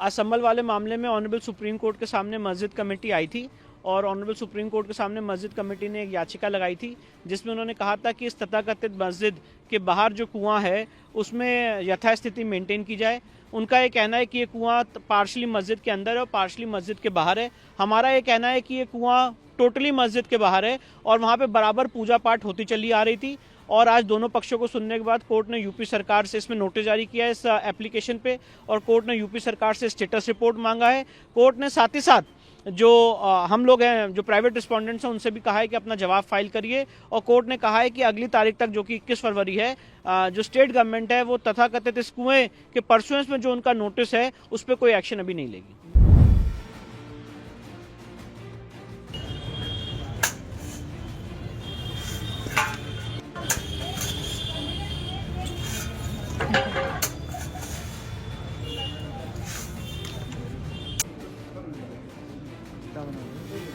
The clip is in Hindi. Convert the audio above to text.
आज संभल वाले मामले में ऑनरेबल सुप्रीम कोर्ट के सामने मस्जिद कमेटी आई थी और ऑनरेबल सुप्रीम कोर्ट के सामने मस्जिद कमेटी ने एक याचिका लगाई थी जिसमें उन्होंने कहा था कि इस तथाकथित मस्जिद के बाहर जो कुआं है उसमें यथास्थिति मेंटेन की जाए। उनका ये कहना है कि ये कुआं पार्शली मस्जिद के अंदर है और पार्शली मस्जिद के बाहर है। हमारा ये कहना है कि ये कुआं टोटली मस्जिद के बाहर है और वहाँ पे बराबर पूजा पाठ होती चली आ रही थी। और आज दोनों पक्षों को सुनने के बाद कोर्ट ने यूपी सरकार से इसमें नोटिस जारी किया है इस एप्लीकेशन पे और कोर्ट ने यूपी सरकार से स्टेटस रिपोर्ट मांगा है। कोर्ट ने साथ ही साथ जो हम लोग हैं जो प्राइवेट रिस्पोंडेंट्स हैं उनसे भी कहा है कि अपना जवाब फाइल करिए और कोर्ट ने कहा है कि अगली तारीख तक जो कि 21 फरवरी है जो स्टेट गवर्नमेंट है वो तथाकथित इस कुएं के परसुएंस में जो उनका नोटिस है उस पर कोई एक्शन अभी नहीं लेगी। क्या बना रहे हो?